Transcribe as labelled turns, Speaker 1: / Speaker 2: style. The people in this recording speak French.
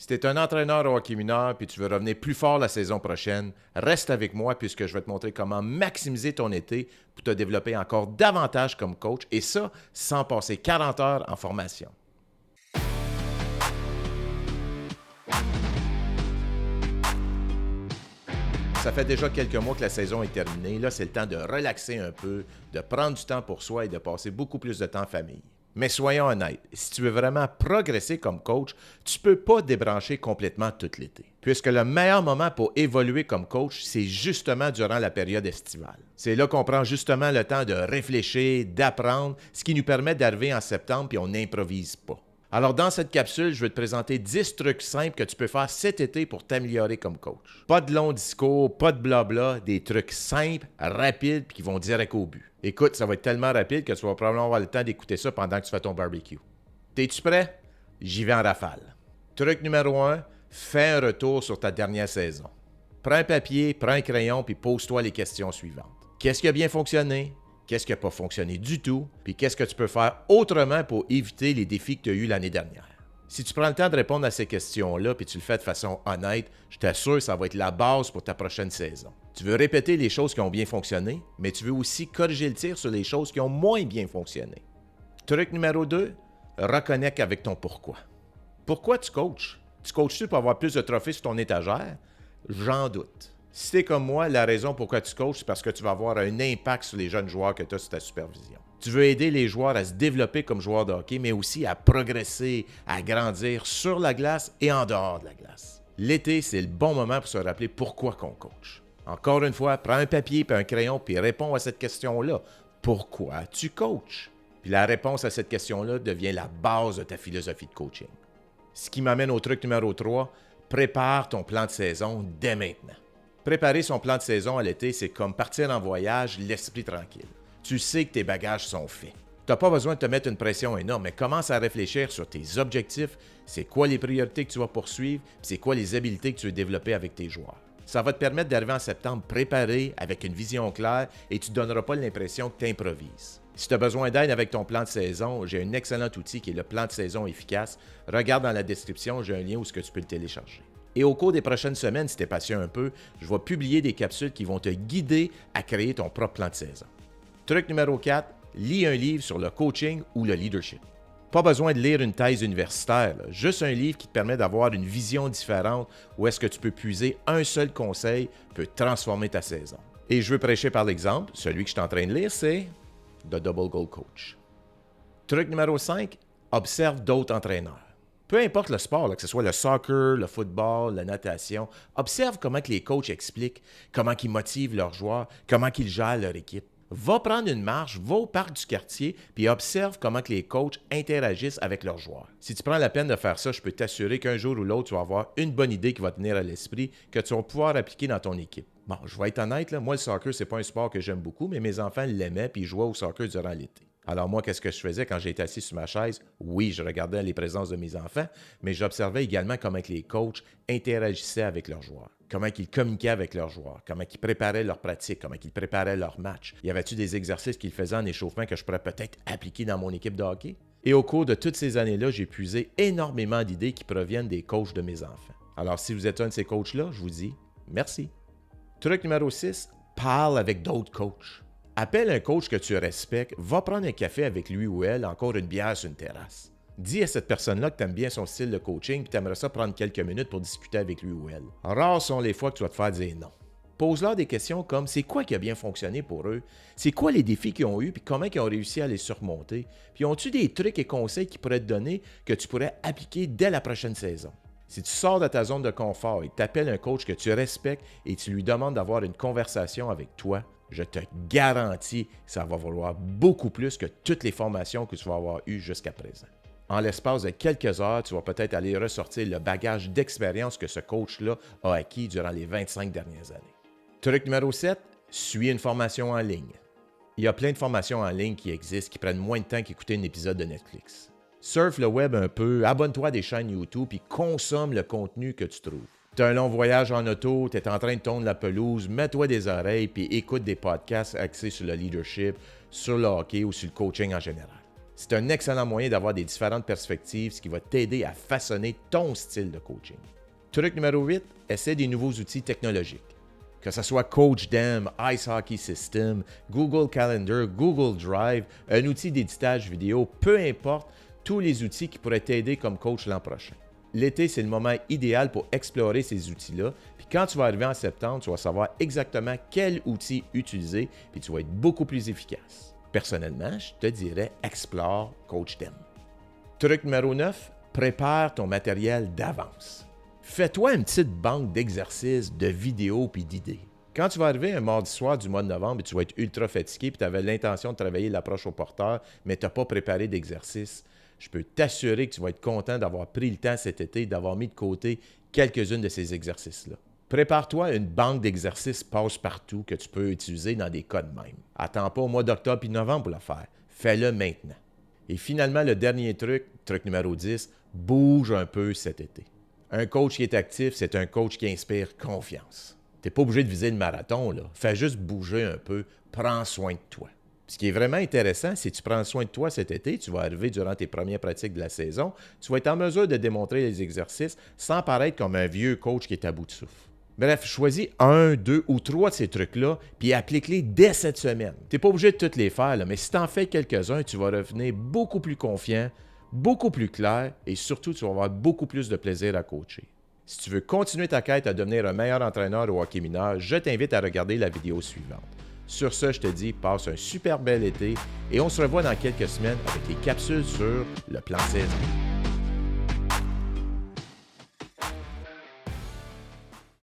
Speaker 1: Si tu es un entraîneur au hockey mineur et tu veux revenir plus fort la saison prochaine, reste avec moi puisque je vais te montrer comment maximiser ton été pour te développer encore davantage comme coach et ça, sans passer 40 heures en formation. Ça fait déjà quelques mois que la saison est terminée. Là, c'est le temps de relaxer un peu, de prendre du temps pour soi et de passer beaucoup plus de temps en famille. Mais soyons honnêtes, si tu veux vraiment progresser comme coach, tu ne peux pas débrancher complètement tout l'été. Puisque le meilleur moment pour évoluer comme coach, c'est justement durant la période estivale. C'est là qu'on prend justement le temps de réfléchir, d'apprendre, ce qui nous permet d'arriver en septembre et on n'improvise pas. Alors, dans cette capsule, je vais te présenter 10 trucs simples que tu peux faire cet été pour t'améliorer comme coach. Pas de longs discours, pas de blabla, des trucs simples, rapides, puis qui vont direct au but. Écoute, ça va être tellement rapide que tu vas probablement avoir le temps d'écouter ça pendant que tu fais ton barbecue. T'es-tu prêt? J'y vais en rafale. Truc numéro 1, fais un retour sur ta dernière saison. Prends un papier, prends un crayon, puis pose-toi les questions suivantes. Qu'est-ce qui a bien fonctionné? Qu'est-ce qui n'a pas fonctionné du tout? Puis qu'est-ce que tu peux faire autrement pour éviter les défis que tu as eus l'année dernière? Si tu prends le temps de répondre à ces questions-là puis tu le fais de façon honnête, je t'assure que ça va être la base pour ta prochaine saison. Tu veux répéter les choses qui ont bien fonctionné, mais tu veux aussi corriger le tir sur les choses qui ont moins bien fonctionné. Truc numéro 2, reconnecte avec ton pourquoi. Pourquoi tu coaches? Tu coaches-tu pour avoir plus de trophées sur ton étagère? J'en doute. Si t'es comme moi, la raison pourquoi tu coaches, c'est parce que tu vas avoir un impact sur les jeunes joueurs que tu as sous ta supervision. Tu veux aider les joueurs à se développer comme joueurs de hockey, mais aussi à progresser, à grandir sur la glace et en dehors de la glace. L'été, c'est le bon moment pour se rappeler pourquoi qu'on coach. Encore une fois, prends un papier et un crayon puis réponds à cette question-là. Pourquoi tu coaches? Puis la réponse à cette question-là devient la base de ta philosophie de coaching. Ce qui m'amène au truc numéro 3, prépare ton plan de saison dès maintenant. Préparer son plan de saison à l'été, c'est comme partir en voyage, l'esprit tranquille. Tu sais que tes bagages sont faits. Tu n'as pas besoin de te mettre une pression énorme, mais commence à réfléchir sur tes objectifs, c'est quoi les priorités que tu vas poursuivre, puis c'est quoi les habiletés que tu veux développer avec tes joueurs. Ça va te permettre d'arriver en septembre préparé, avec une vision claire, et tu ne donneras pas l'impression que tu improvises. Si tu as besoin d'aide avec ton plan de saison, j'ai un excellent outil qui est le plan de saison efficace. Regarde dans la description, j'ai un lien où tu peux le télécharger. Et au cours des prochaines semaines, si tu es patient un peu, je vais publier des capsules qui vont te guider à créer ton propre plan de saison. Truc numéro 4, lis un livre sur le coaching ou le leadership. Pas besoin de lire une thèse universitaire, juste un livre qui te permet d'avoir une vision différente où est-ce que tu peux puiser un seul conseil peut transformer ta saison. Et je veux prêcher par l'exemple, celui que je suis en train de lire, c'est The Double Goal Coach. Truc numéro 5, observe d'autres entraîneurs. Peu importe le sport, là, que ce soit le soccer, le football, la natation, observe comment que les coachs expliquent, comment ils motivent leurs joueurs, comment ils gèrent leur équipe. Va prendre une marche, va au parc du quartier, puis observe comment que les coachs interagissent avec leurs joueurs. Si tu prends la peine de faire ça, je peux t'assurer qu'un jour ou l'autre, tu vas avoir une bonne idée qui va te venir à l'esprit, que tu vas pouvoir appliquer dans ton équipe. Bon, je vais être honnête, là, moi, le soccer, c'est pas un sport que j'aime beaucoup, mais mes enfants l'aimaient puis ils jouaient au soccer durant l'été. Alors moi, qu'est-ce que je faisais quand j'étais assis sur ma chaise? Oui, je regardais les présences de mes enfants, mais j'observais également comment les coachs interagissaient avec leurs joueurs, comment ils communiquaient avec leurs joueurs, comment ils préparaient leurs pratiques, comment ils préparaient leurs matchs. Y avait-tu des exercices qu'ils faisaient en échauffement que je pourrais peut-être appliquer dans mon équipe de hockey? Et au cours de toutes ces années-là, j'ai puisé énormément d'idées qui proviennent des coachs de mes enfants. Alors si vous êtes un de ces coachs-là, je vous dis merci. Truc numéro 6, parle avec d'autres coachs. Appelle un coach que tu respectes, va prendre un café avec lui ou elle, encore une bière sur une terrasse. Dis à cette personne-là que tu aimes bien son style de coaching et tu aimerais ça prendre quelques minutes pour discuter avec lui ou elle. Rares sont les fois que tu vas te faire dire non. Pose-leur des questions comme c'est quoi qui a bien fonctionné pour eux, c'est quoi les défis qu'ils ont eus puis comment ils ont réussi à les surmonter, puis ont-tu des trucs et conseils qu'ils pourraient te donner que tu pourrais appliquer dès la prochaine saison. Si tu sors de ta zone de confort et que tu appelles un coach que tu respectes et tu lui demandes d'avoir une conversation avec toi, je te garantis que ça va valoir beaucoup plus que toutes les formations que tu vas avoir eues jusqu'à présent. En l'espace de quelques heures, tu vas peut-être aller ressortir le bagage d'expérience que ce coach-là a acquis durant les 25 dernières années. Truc numéro 7, suis une formation en ligne. Il y a plein de formations en ligne qui existent qui prennent moins de temps qu'écouter un épisode de Netflix. Surfe le web un peu, abonne-toi à des chaînes YouTube et consomme le contenu que tu trouves. Tu as un long voyage en auto, tu es en train de tondre la pelouse, mets-toi des oreilles puis écoute des podcasts axés sur le leadership, sur le hockey ou sur le coaching en général. C'est un excellent moyen d'avoir des différentes perspectives, ce qui va t'aider à façonner ton style de coaching. Truc numéro 8, essaie des nouveaux outils technologiques. Que ce soit CoachDem, Ice Hockey System, Google Calendar, Google Drive, un outil d'éditage vidéo, peu importe, tous les outils qui pourraient t'aider comme coach l'an prochain. L'été, c'est le moment idéal pour explorer ces outils-là. Puis quand tu vas arriver en septembre, tu vas savoir exactement quel outil utiliser, puis tu vas être beaucoup plus efficace. Personnellement, je te dirais explore CoachDem. Truc numéro 9, prépare ton matériel d'avance. Fais-toi une petite banque d'exercices, de vidéos puis d'idées. Quand tu vas arriver un mardi soir du mois de novembre et tu vas être ultra fatigué puis tu avais l'intention de travailler l'approche au porteur, mais tu n'as pas préparé d'exercice, je peux t'assurer que tu vas être content d'avoir pris le temps cet été d'avoir mis de côté quelques-unes de ces exercices-là. Prépare-toi une banque d'exercices passe-partout que tu peux utiliser dans des cas de même. Attends pas au mois d'octobre et novembre pour le faire. Fais-le maintenant. Et finalement, le dernier truc numéro 10, bouge un peu cet été. Un coach qui est actif, c'est un coach qui inspire confiance. Tu n'es pas obligé de viser le marathon, là. Fais juste bouger un peu, prends soin de toi. Ce qui est vraiment intéressant, si tu prends soin de toi cet été, tu vas arriver durant tes premières pratiques de la saison, tu vas être en mesure de démontrer les exercices sans paraître comme un vieux coach qui est à bout de souffle. Bref, choisis 1, 2 ou 3 de ces trucs-là, puis applique-les dès cette semaine. Tu n'es pas obligé de toutes les faire, là, mais si tu en fais quelques-uns, tu vas revenir beaucoup plus confiant, beaucoup plus clair et surtout, tu vas avoir beaucoup plus de plaisir à coacher. Si tu veux continuer ta quête à devenir un meilleur entraîneur au hockey mineur, je t'invite à regarder la vidéo suivante. Sur ce, je te dis, passe un super bel été et on se revoit dans quelques semaines avec les capsules sur le plan saison.